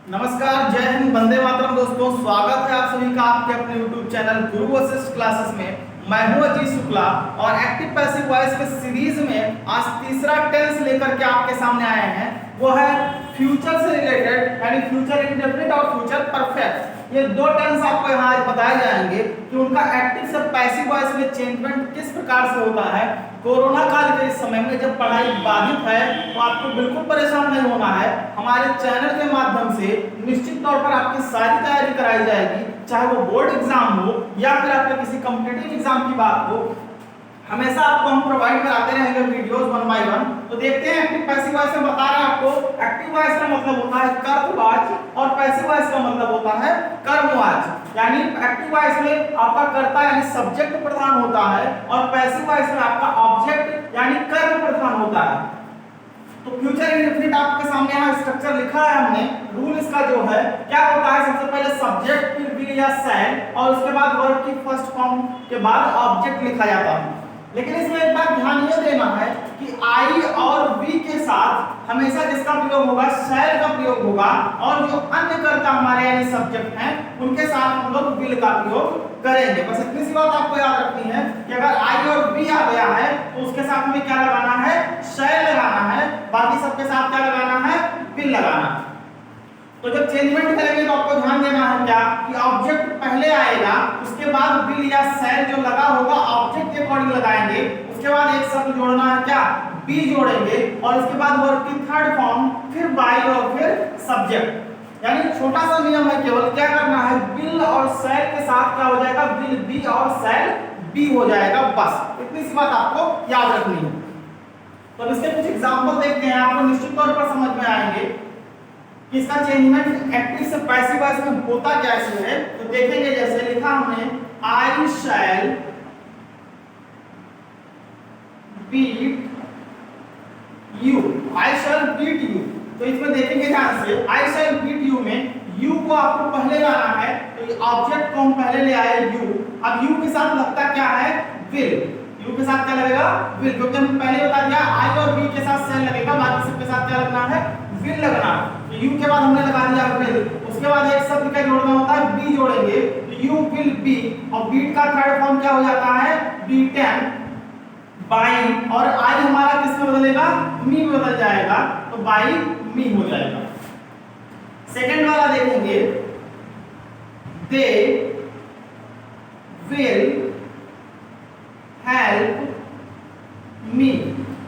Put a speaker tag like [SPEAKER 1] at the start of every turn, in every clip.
[SPEAKER 1] नमस्कार, जय हिंद, वंदे मातरम। दोस्तों, स्वागत है आप सभी का आपके अपने YouTube चैनल गुरु वशिष्ठ क्लासेस में। मैं हूं अजीत शुक्ला और एक्टिव पैसिव वॉइस के सीरीज में आज तीसरा टेंस लेकर के आपके सामने आए हैं। वो है फ्यूचर से रिलेटेड, यानी फ्यूचर इंडेफिनिट और फ्यूचर परफेक्ट। ये दो टेंस आपको यहाँ आज बताए जाएंगे कि उनका एक्टिव से पैसिव वॉइस में चेंजमेंट किस प्रकार से होता है। कोरोना काल के इस समय में जब पढ़ाई बाधित है तो आपको बिल्कुल परेशान नहीं होना है। हमारे चैनल के माध्यम से निश्चित तौर पर आपकी सारी तैयारी कराई जाएगी, चाहे वो बोर्ड एग्जाम हो या फिर आपके किसी कॉम्पिटिटिव एग्जाम की बात हो। हमेशा आपको हम प्रोवाइड कराते रहेंगे वीडियोस 1 बाय 1। तो देखते हैं एक्टिव पैसिव वॉइस में बता रहे हैं आपको। एक्टिव वॉइस का मतलब होता है कर्तवाच्य और पैसिव वॉइस का मतलब होता है कर्मवाच्य। यानी एक्टिव वॉइस में आपका कर्ता यानी सब्जेक्ट प्रधान होता है और पैसिव वॉइस में आपका ऑब्जेक्ट यानी कर्म प्रधान होता है। तो फ्यूचर इंडेफिनिट आपके सामने यहाँ स्ट्रक्चर लिखा है हमने। रूल इसका जो है क्या होता है, सबसे पहले सब्जेक्ट फिर विल या शैल और उसके बाद वर्ब की फर्स्ट फॉर्म के बाद ऑब्जेक्ट लिखा जाता है। लेकिन इसमें एक बात ध्यान ये देना है कि आई और वी के साथ हमेशा किसका प्रयोग होगा, शैल का प्रयोग होगा। और जो अन्य कर्ता हमारे यानी सब्जेक्ट हैं उनके साथ हम लोग विल का प्रयोग करेंगे। बस इतनी सी बात आपको याद रखनी है कि अगर आई और वी आ गया है तो उसके साथ में क्या लगाना है, शैल लगाना है। बाकी सबके साथ क्या लगाना है, विल लगाना है। तो जब चेंजमेंट करेंगे तो आपको ध्यान देना है क्या कि ऑब्जेक्ट पहले आएगा, उसके बाद विल या शैल जो लगा होगा ऑब्जेक्ट के अकॉर्डिंग लगाएंगे। उसके बाद एक शब्द जोड़ना है क्या, बी जोड़ेंगे और उसके बाद वर्ब की थर्ड फॉर्म, फिर बाई और फिर सब्जेक्ट। यानी छोटा सा नियम है, केवल क्या करना है, विल और शैल के साथ क्या हो जाएगा, विल बी और शैल बी हो जाएगा। बस इतनी सी बात आपको याद रखनी है। तो इसके कुछ एग्जांपल देखते हैं, आपको निश्चित तौर पर समझ में आएंगे कि इसका चेंजमेंट एक्टिव से पैसिव वॉइस में होता कैसे है। तो देखेंगे, जैसे लिखा हमने I shall beat you, I shall beat you. तो इसमें देखेंगे ध्यान से, आई शैल बीट यू में यू को आपको पहले लाना है। तो ऑब्जेक्ट को हम पहले ले आए यू। अब यू के साथ लगता क्या है, विल। यू के साथ क्या लगेगा, विल, क्योंकि हम पहले बता दिया आई और वी के साथ शैल लगेगा, बाकी सबके साथ क्या लगना है, विल लगना है। तो यू के बाद हमने लगा दिया विल। उसके बाद एक शब्द क्या जोड़ना होता है, बी जोड़ेंगे। तो यू विल बी और बीट का थर्ड फॉर्म क्या हो जाता है, बी टेन बाई। और आई हमारा किस में बदलेगा, मी में बदल जाएगा, तो बाई मी हो जाएगा। सेकंड वाला देखेंगे, they will help me,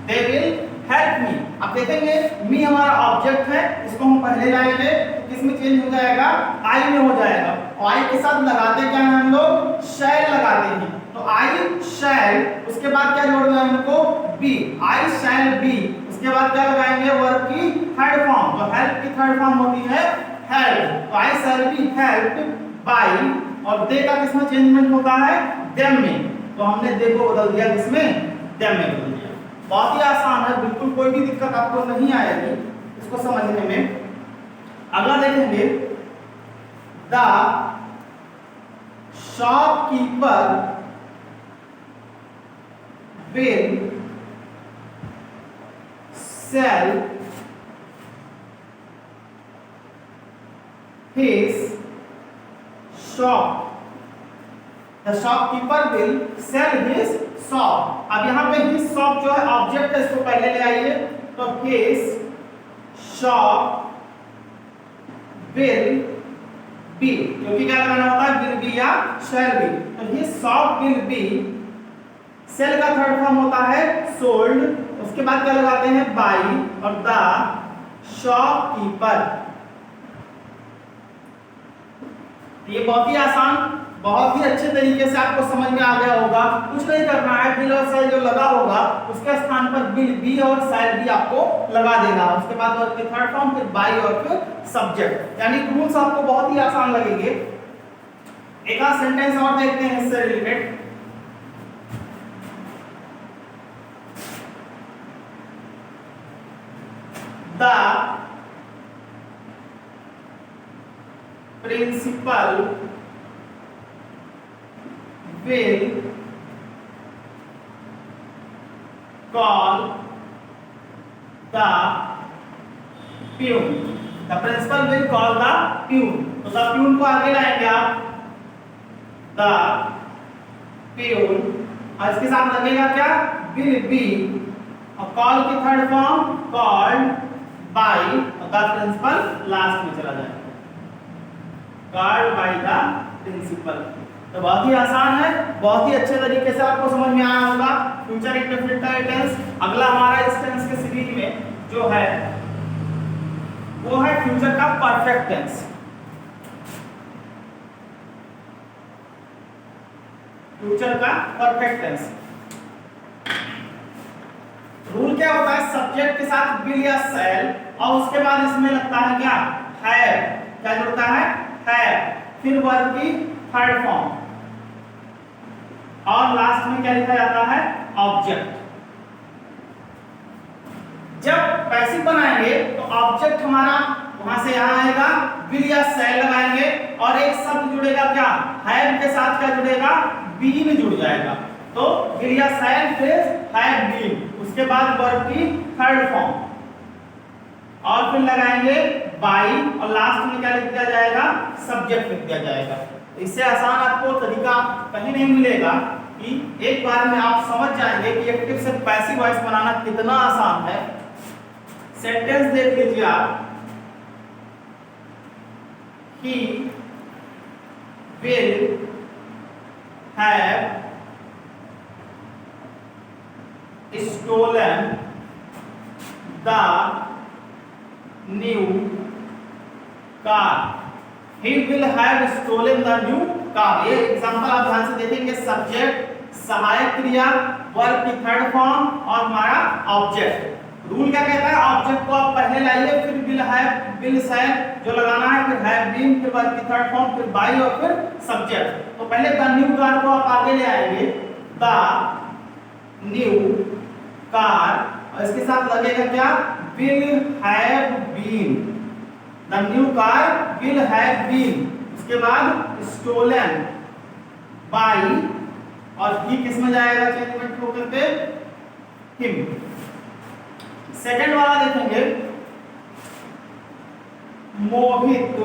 [SPEAKER 1] they will help me. अब देखेंगे मी हमारा ऑब्जेक्ट है, इसको हम पहले लाएंगे, किसमें चेंज हो जाएगा, आई में हो जाएगा। और आई के साथ लगाते क्या है हम लोग, शैल लगाते हैं। तो आई शैल, उसके बाद क्या जोड़ना है हमको, बी, आई शैल बी। उसके बाद क्या लगाएंगे, वर्ब की थर्ड फॉर्म। तो हेल्प की थर्ड फॉर्म होती है हेल्प। तो आई शैल बी हेल्प्ड बाई और दे का किसमें चेंजमेंट होता है, देम में। तो हमने दे को बदल दिया किसमें, देम में बदल दिया। बहुत ही आसान है, बिल्कुल कोई भी दिक्कत आपको नहीं आएगी इसको समझने में। अगला देखेंगे, the shopkeeper will sell his shop. The shopkeeper will sell his shop. अब यहाँ पे हिज शॉप जो है ऑब्जेक्ट है, इसको पहले ले आइए। तो हिज शॉप विल बी, क्योंकि क्या लगाना होता है, विल बी या शैल बी। तो his shop will be, sell का थर्ड फॉर्म होता है सोल्ड। उसके बाद क्या लगाते हैं, बाई और द शॉपकीपर। ये बहुत ही आसान, बहुत ही अच्छे तरीके से आपको समझ में आ गया होगा। कुछ नहीं करना है, विल और शैल जो लगा होगा उसके स्थान पर विल बी और शैल बी आपको लगा देना है। उसके बाद वर्ब के थर्ड फॉर्म, फिर बाई और फिर सब्जेक्ट। यानी रूल्स आपको बहुत ही आसान लगेंगे। एक आध सेंटेंस और देखते हैं इससे related. The principal will call the peon। The principal will call the peon, तो द प्यून को आगे लाएंगे आप, द प्यून, और इसके साथ लगेगा क्या, विल बी, और कॉल की थर्ड फॉर्म कॉल्ड बाय, और द प्रिंसिपल लास्ट में चला जाएगा, कॉल्ड बाय द प्रिंसिपल। तो बहुत ही आसान है, बहुत ही अच्छे तरीके से आपको समझ में आया होगा फ्यूचर इंडेफिनिट का टेंस। अगला हमारा इस टेंस के सीरीज में जो है वो है फ्यूचर का परफेक्ट टेंस। फ्यूचर का परफेक्ट टेंस रूल क्या होता है, सब्जेक्ट के साथ विल या शैल, और उसके बाद इसमें लगता है क्या, हैव, क्या जुड़ता है, हैव, फिर वर्ब की थर्ड फॉर्म, और लास्ट में क्या लिखा जाता है, ऑब्जेक्ट। जब पैसिव बनाएंगे तो ऑब्जेक्ट हमारा वहां से यहां आएगा, विल या शैल लगाएंगे, और एक शब्द जुड़ेगा क्या, हैव के साथ क्या जुड़ेगा, बीन जुड़ जाएगा, तो विल या शैल फिर हैव बीन, उसके बाद वर्ब की थर्ड फॉर्म, और फिर लगाएंगे बाय, और लास्ट में क्या लिख दिया जाएगा, सब्जेक्ट लिख दिया जाएगा। इससे आसान आपको तरीका कहीं नहीं मिलेगा कि एक बार में आप समझ जाएंगे कि एक्टिव से पैसिव वॉइस बनाना कितना आसान है। सेंटेंस देख लीजिए आप, he will have stolen the new car, he will have stolen the new car। ये एग्जांपल आप ध्यान से देखेंगे, सब्जेक्ट, सहायक क्रिया, वर्ब की थर्ड फॉर्म, और हमारा ऑब्जेक्ट। रूल क्या कहता है, ऑब्जेक्ट को आप पहले लाइए, फिर विल हैव, विल शैल जो लगाना है, फिर हैव बीन, फिर वर्ब की थर्ड फॉर्म, फिर बाय, और फिर सब्जेक्ट। तो पहले द न्यू कार को आप आगे ले आएंगे, द न्यू कार, और इसके साथ लगेगा क्या, will have been, the new car will have been, उसके बाद स्टोलन बाय, और ही किस में जाएगा, चेंजमेंट होकर के हिम। सेकंड वाला देखेंगे, Mohit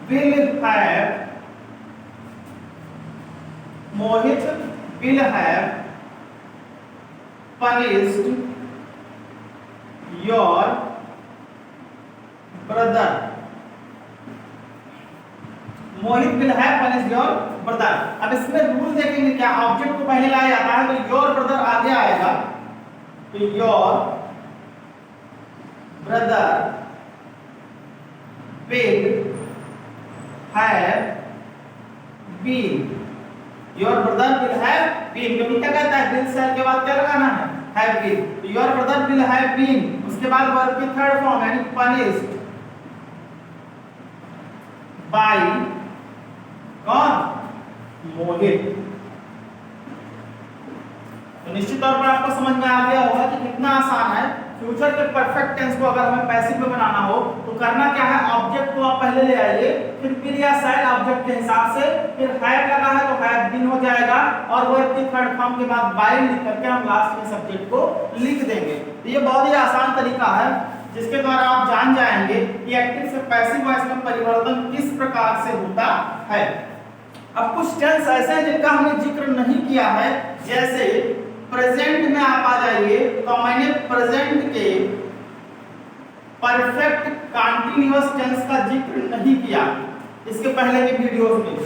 [SPEAKER 1] will have, Mohit will have punished your brother, Mohit will have punished your brother. अब इसमें रूल देखेंगे क्या, ऑब्जेक्ट को पहले लाया जाता है तो योर ब्रदर आगे आएगा, तो your brother will have been, your brother will have been, क्योंकि क्या कहता है, विल शैल के बाद क्या लगाना है, हैव बीन, तो your brother will have been, उसके बाद वर्ब की थर्ड फॉर्म यानी पनिश्ड बाय कौन, मोहित। तो निश्चित तौर पर आपको समझ में आ गया होगा कि कितना आसान है। फ्यूचर के परफेक्ट टेंस को अगर हमें पैसिव में बनाना हो तो करना क्या है, ऑब्जेक्ट को आप पहले ले आइए, फिर विल या शैल ऑब्जेक्ट के हिसाब से, फिर हैव लगा है तो हैव बीन हो जाएगा, और वर्ब की थर्ड फॉर्म के बाद बाय लिख करके हम लास्ट में सब्जेक्ट को लिख देंगे। तो ये बहुत ही आसान तरीका है जिसके द्वारा आप जान जाएंगे कि एक्टिव से पैसिव वॉइस में परिवर्तन किस प्रकार से होता है। अब कुछ टेंस ऐसे हैं जिनका हमने जिक्र नहीं किया है, जैसे प्रेजेंट में आप आ जाइए, तो मैंने प्रेजेंट के परफेक्ट कंटीन्यूअस टेंस का जिक्र नहीं किया इसके पहले के वीडियोस में।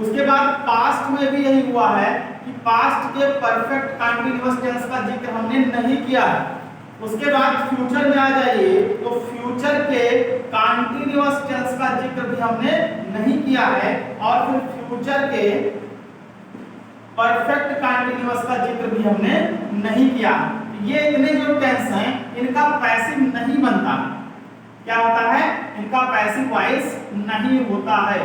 [SPEAKER 1] उसके बाद पास्ट में भी यही हुआ है कि पास्ट के परफेक्ट कंटीन्यूअस टेंस का जिक्र हमने नहीं किया है। उसके बाद फ्यूचर में आ जाइए, तो फ्यूचर के कंटीन्यूअस टेंस का जिक्र भी हमने नहीं किया है, और फिर फ्यूचर के परफेक्ट कंटीन्यूअस का जिक्र भी हमने नहीं किया। ये इतने जो टेंस हैं इनका पैसिव नहीं बनता। क्या होता है, इनका पैसिव वॉइस नहीं होता है,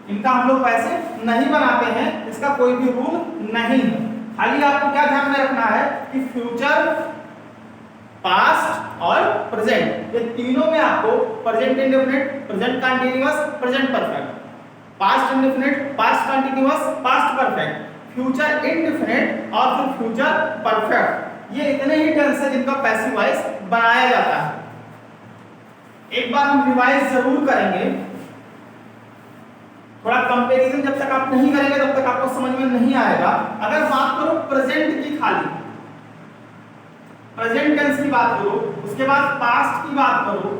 [SPEAKER 1] इनका हम लोग पैसिव नहीं बनाते हैं, इसका कोई भी रूल नहीं है। खाली आपको क्या ध्यान में रखना है कि फ्यूचर, पास्ट और प्रेजेंट, ये तीनों में आपको present indefinite, present continuous, present perfect, past indefinite, past continuous, past perfect, future indefinite और फिर फ्यूचर परफेक्ट। ये इतने ही टेंस है जिनका पैसिव वॉइस बनाया जाता है। एक बार हम रिवाइज जरूर करेंगे, थोड़ा कंपैरिजन जब तक आप नहीं करेंगे तब तक आपको समझ में नहीं आएगा। अगर बात करो प्रेजेंट की, खाली प्रेजेंट टेंस की बात करो, उसके बाद पास्ट की बात करो,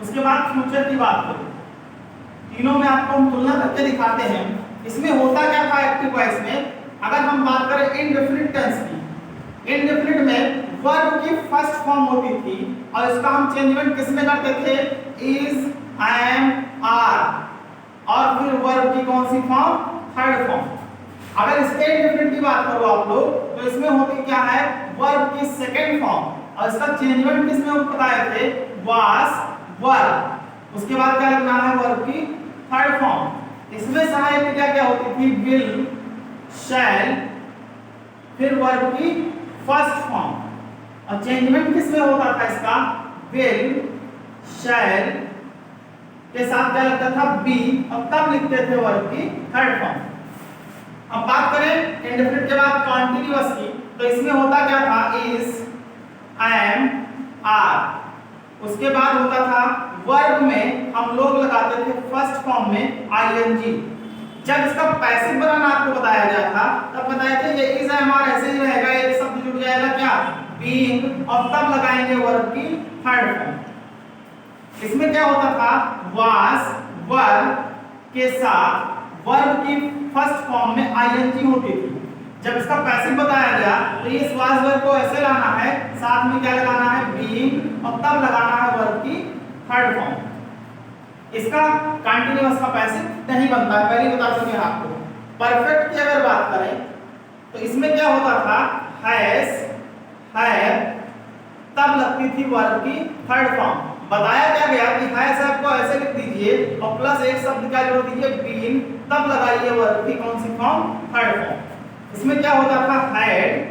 [SPEAKER 1] उसके बाद फ्यूचर की बात करो, तीनों में आपको हम तुलना करके दिखाते हैं इसमें होता क्या था एक्टिव वॉइस में। अगर हम बात करें इनडेफिनिट टेंस की, इनडेफिनिट में वर्ब की फर्स्ट फॉर्म होती थी और इसका हम चेंजमेंट किस में करते थे, इज, एम, आर, और फिर वर्ब की कौन सी फॉर्म, थर्ड फॉर्म। अगर इसके इनडेफिनिट की बात करो आप लोग तो इसमें होती क्या है, वर्ब की सेकंड फॉर्म और इसका चेंजमेंट किस में बताए थे, वाज, वर, उसके बाद क्या लगना है, वर्ब की थर्ड फॉर्म। इसमें सहायक क्या क्या होती थी, विल, शैल, फिर वर्ब की फर्स्ट फॉर्म और चेंजमेंट किस में होता था इसका, विल, शैल के साथ क्या लगता था, बी, और तब लिखते थे वर्ब की थर्ड फॉर्म। अब बात करें इंडेफिनिट के बाद कॉन्टिन्यूअस की, तो इसमें होता क्या था, इज, एम, आर, उसके बाद होता था वर्ब में हम लोग लगाते थे फर्स्ट फॉर्म में आईएनजी। जब इसका पैसिव बनाना आपको बताया गया था तब बताए थे ये इज, एम, आर ऐसे ही रहेगा, एक शब्द जुड़ जाएगा क्या, बीइंग, और तब लगाएंगे वर्ब की थर्ड फॉर्म। इसमें क्या होता था, वाज, वर के साथ वर्ब की फर्स्ट फॉर्म में आईएनजी होती थी। जब इसका पैसिव बताया गया तो ये वाज वर्ब को ऐसे लाना है, साथ में क्या लगाना है, बीइंग, और तब लगाना है वर्ब की थर्ड फॉर्म। इसका कंटीन्यूअस का पैसिव नहीं बनता है, पहले बता चुके हैं आपको। परफेक्ट की अगर बात करें तो इसमें क्या होता था, हैज, हैव, तब लगती थी वर्ब की थर्ड फॉर्म। बताया क्या गया कि हैज को ऐसे लिख दीजिए और प्लस एक शब्द क्या जोड़ दीजिए, बीन, तब लगाइए वर्ब की कौन सी फॉर्म, थर्ड फॉर्म। इसमें क्या होता था, हैड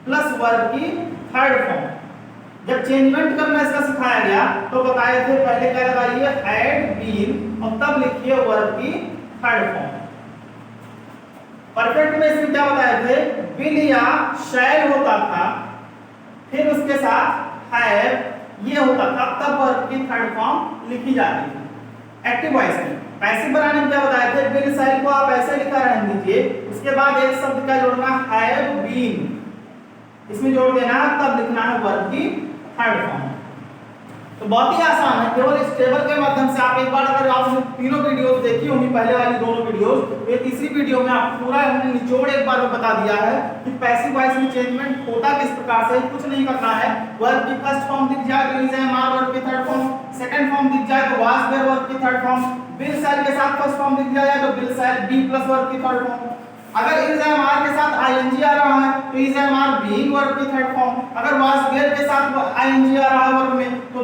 [SPEAKER 1] प्लस वर्ब की थर्ड फॉर्म। जब चेंजमेंट करना इसका सिखाया गया तो बताए थे पहले क्या लगाइए, हैड, बीन, और तब लिखिए वर्ब की थर्ड फॉर्म। परफेक्ट में इसमें क्या बताए थे, विल या शैल होता था, फिर उसके साथ हैव ये होता था, तब वर्ब की थर्ड फॉर्म लिखी जाती थी। एक्टिव वॉइस में पैसिव बनाने में क्या बताए थे, विल, शैल को आप ऐसे लिखा रहने दीजिए, उसके बाद एक शब्द क्या जोड़ना, हैव, बीन, इसमें जोड़ देना है, तब लिखना है वर्ब की थर्ड फॉर्म। तो बहुत ही आसान है, केवल इस टेबल के माध्यम से आप एक बार अगर आपने तीनों वीडियोस देखी होंगी, पहले वाली दोनों वीडियोस, तो ये तीसरी वीडियो में आपको पूरा हमने निचोड़ एक बार में बता दिया है कि पैसिव वॉइस में चेंजमेंट होता किस प्रकार से। कुछ नहीं करना है, वर्ब की फर्स्ट फॉर्म दिख जाए तो इज, एम, आर वर्ब की थर्ड फॉर्म, सेकंड फॉर्म दिख जाए तो वाज, वेयर वर्ब की थर्ड फॉर्म, विल, शैल के साथ फर्स्ट फॉर्म दिख जाए तो will, shall, be plus verb की थर्ड फॉर्म। अगर इज, एम, आर के साथ आईएनजी आ रहा है तो is, am, are, being verb की थर्ड फॉर्म। अगर वाज, वेयर के साथ आईएनजी आ रहा है वर्ब में तो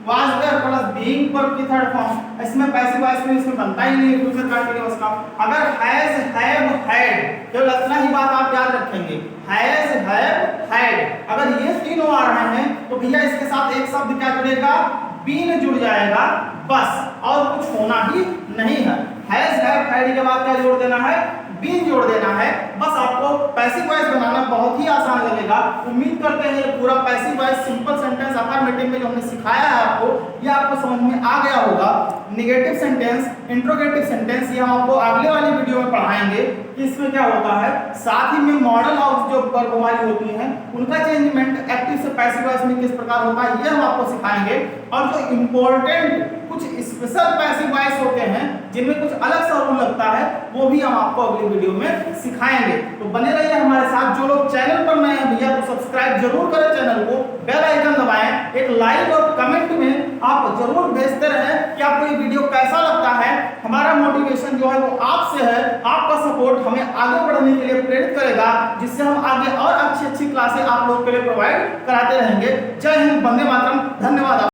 [SPEAKER 1] was, were plus being verb की थर्ड फॉर्म। इसमें पैसिव वॉइस में इसमें बनता ही नहीं फ्यूचर कंटीन्यूअस का। अगर हैज, हैव, हैड, केवल इतना ही बात आप याद रखेंगे, हैज, हैव, हैड, अगर ये तीनों आ रहे हैं तो भैया इसके साथ एक शब्द क्या जुड़ेगा, बीन जुड़ जाएगा बस, और कुछ होना ही नहीं है। हैज, हैव, हैड के बाद क्या जोड़ देना है, बीन जोड़ देना है बस। आपको पैसिव वॉइस बनाना बहुत ही आसान लगेगा। उम्मीद करते हैं ये पूरा passive voice simple sentence affirmative में जो हमने सिखाया है आपको, ये आपको समझ में आ गया होगा। नेगेटिव सेंटेंस, इंट्रोगेटिव सेंटेंस ये हम आपको अगले वाली वीडियो में पढ़ाएंगे कि इसमें क्या होता है। साथ ही में मॉडल ऑफ जो वर्ब हमारी होती हैं उनका चेंजमेंट एक्टिव से पैसिव वॉइस में किस प्रकार होता है ये हम आपको सिखाएंगे। और जो इम्पोर्टेंट कुछ स्पेशल पैसिव वॉइस होते हैं जिनमें कुछ अलग सा रूल लगता है वो भी हम आपको अगली वीडियो में सिखाएंगे। तो बने रहिए हमारे साथ। जो लोग चैनल पर नए हैं भैया तो सब्सक्राइब जरूर करें चैनल को, बेल आइकन दबाएं, एक लाइक और कमेंट में आप जरूर भेजते रहें कि आपको ये वीडियो कैसा लगता है। हमारा मोटिवेशन जो है वो आपसे है, आपका सपोर्ट हमें आगे बढ़ने के लिए प्रेरित करेगा, जिससे हम आगे और अच्छी अच्छी क्लासें आप लोगों के लिए प्रोवाइड कराते रहेंगे। जय हिंद, वंदे मातरम, धन्यवाद।